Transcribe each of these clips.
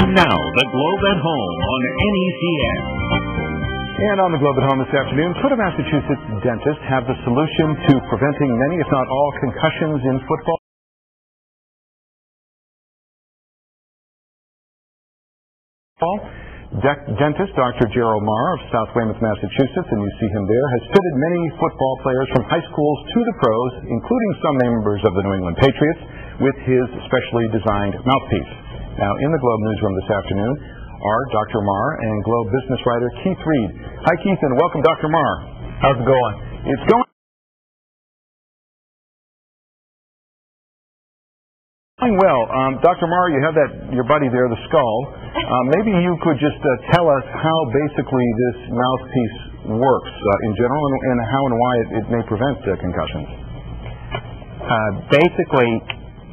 And now, the Globe at Home on NECN. And on the Globe at Home this afternoon, could a Massachusetts dentist have the solution to preventing many, if not all, concussions in football? Dentist Dr. Gerald Marr of South Weymouth, Massachusetts, and you see him there, has fitted many football players from high schools to the pros, including some members of the New England Patriots, with his specially designed mouthpiece. Now, in the Globe newsroom this afternoon are Dr. Marr and Globe business writer Keith Reed. Hi, Keith, and welcome, Dr. Marr. How's it going? It's going well. Dr. Marr, you have your buddy there, the skull. Maybe you could just tell us how basically this mouthpiece works in general, and how and why it may prevent concussions. Basically,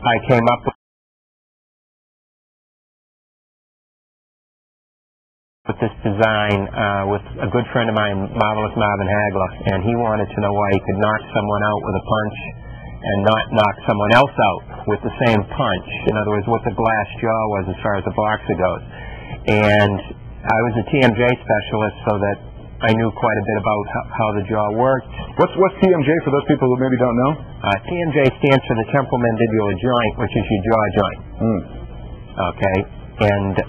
I came up with this design with a good friend of mine, Marvelous Marvin Hagler, and he wanted to know why he could knock someone out with a punch and not knock someone else out with the same punch. In other words, what the glass jaw was as far as the boxer goes. And I was a TMJ specialist, so that I knew quite a bit about how the jaw worked. What's TMJ for those people who maybe don't know? TMJ stands for the temporomandibular joint, which is your jaw joint. Okay, and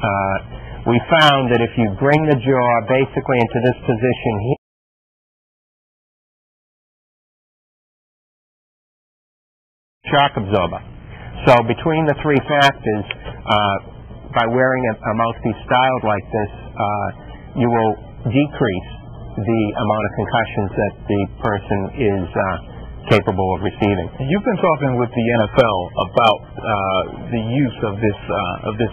we found that if you bring the jaw basically into this position here, shock absorber. So between the three factors, by wearing a mouthpiece styled like this, you will decrease the amount of concussions that the person is capable of receiving. You've been talking with the NFL about the use of this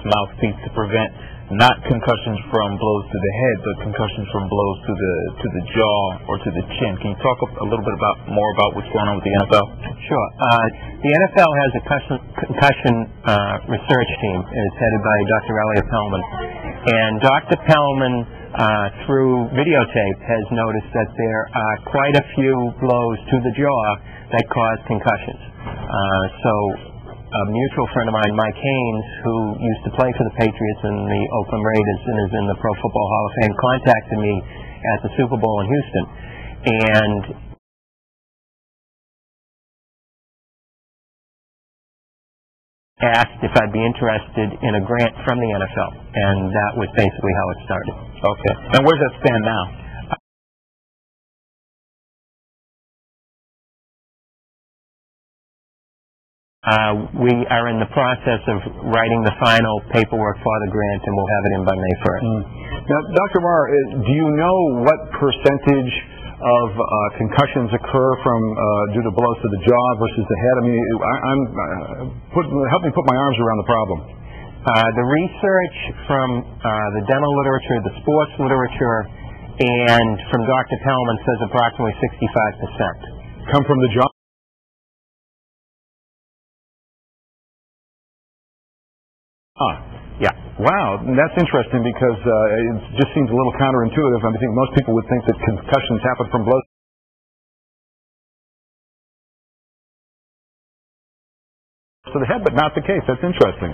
mouthpiece to prevent not concussions from blows to the head, but concussions from blows to the jaw or to the chin. Can you talk a little bit more about what's going on with the NFL? Sure. The NFL has a concussion research team, and it's headed by Dr. Elliot Pellman. And Dr. Pellman, through videotape, has noticed that there are quite a few blows to the jaw that cause concussions. So a mutual friend of mine, Mike Haynes, who used to play for the Patriots and the Oakland Raiders and is in the Pro Football Hall of Fame, contacted me at the Super Bowl in Houston and asked if I'd be interested in a grant from the NFL, and that was basically how it started. Okay. And where does that stand now? We are in the process of writing the final paperwork for the grant, and we'll have it in by May 1st. Now, Dr. Marr, do you know what percentage of concussions occur from due to blows to the jaw versus the head? I mean, help me put my arms around the problem. The research from the dental literature, the sports literature, and from Dr. Pellman says approximately 65%. Come from the jaw? Yeah. Wow, that's interesting because it just seems a little counterintuitive. I think most people would think that concussions happen from blows to the head, but not the case. That's interesting.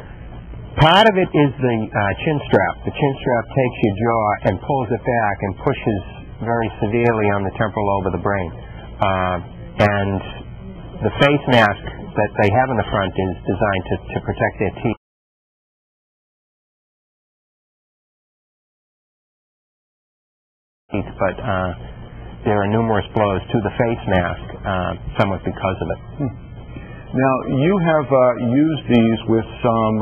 Part of it is the chin strap. The chin strap takes your jaw and pulls it back and pushes very severely on the temporal lobe of the brain. And the face mask that they have in the front is designed to protect their teeth. But there are numerous blows to the face mask, somewhat because of it. Now, you have used these with some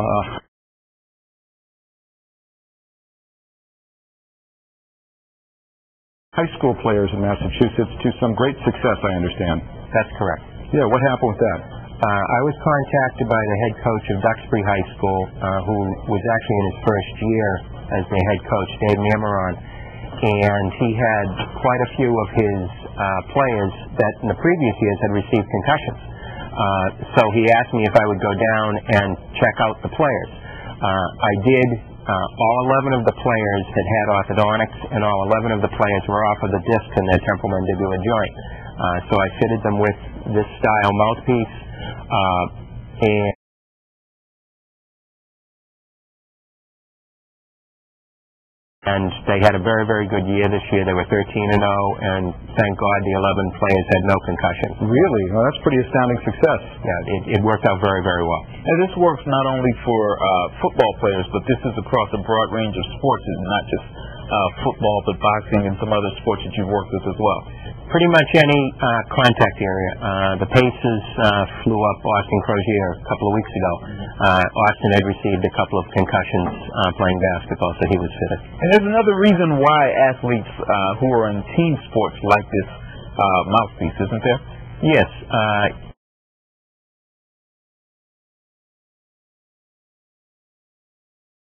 high school players in Massachusetts to some great success, I understand. That's correct. Yeah, what happened with that? I was contacted by the head coach of Duxbury High School, who was actually in his first year as their head coach, Dave Nameron. And he had quite a few of his players that in the previous years had received concussions. So he asked me if I would go down and check out the players. I did. All 11 of the players had orthodontics, and all 11 of the players were off of the disc in their temporomandibular joint. So I fitted them with this style mouthpiece, and and they had a very, very good year this year. They were 13-0, and thank God the 11 players had no concussion. Really? Well, that's pretty astounding success. Yeah, it worked out very, very well. And this works not only for football players, but this is across a broad range of sports, and not just football, but boxing and some other sports that you've worked with as well. Pretty much any contact area. The Pacers flew up Austin Crozier a couple of weeks ago. Austin had received a couple of concussions playing basketball, so he was fitted. And there's another reason why athletes who are in team sports like this mouthpiece, isn't there? Yes.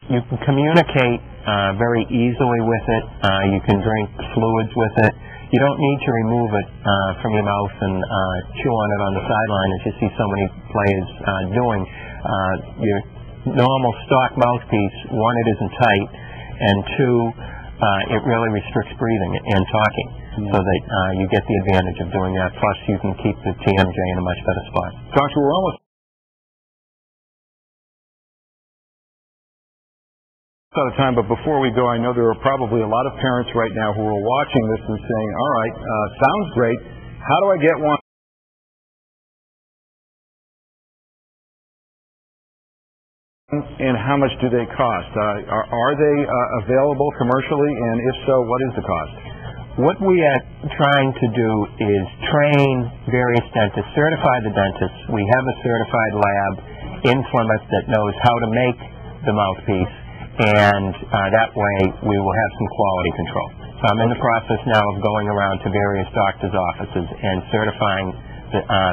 You can communicate very easily with it. You can drink fluids with it. You don't need to remove it from your mouth and chew on it on the sideline, as you see so many players doing. Your normal stock mouthpiece, one, it isn't tight, and two, it really restricts breathing and talking, so that you get the advantage of doing that. Plus, you can keep the TMJ in a much better spot. Doctor, we're almost out of time, but before we go, I know there are probably a lot of parents right now who are watching this and saying, all right, sounds great. How do I get one? And how much do they cost? Are they available commercially? And if so, what is the cost? What we are trying to do is train various dentists, certify the dentists. We have a certified lab in Plymouth that knows how to make the mouthpiece, and that way we will have some quality control. So I'm in the process now of going around to various doctors' offices and certifying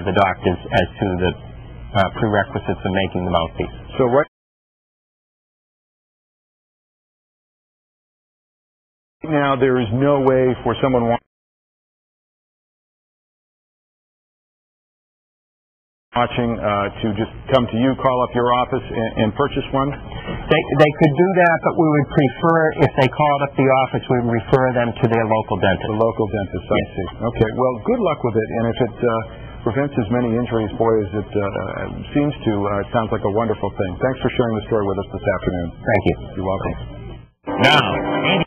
the doctors as to the prerequisites of making the mouthpiece. So right now there is no way for someone watching to just come to you, call up your office, and purchase one? They could do that, but we would prefer, if they called up the office, we would refer them to their local dentist. The local dentist, I see. Okay, well, good luck with it, and if it prevents as many injuries, boy, as it seems to, it sounds like a wonderful thing. Thanks for sharing the story with us this afternoon. Thank you. You're welcome. Now,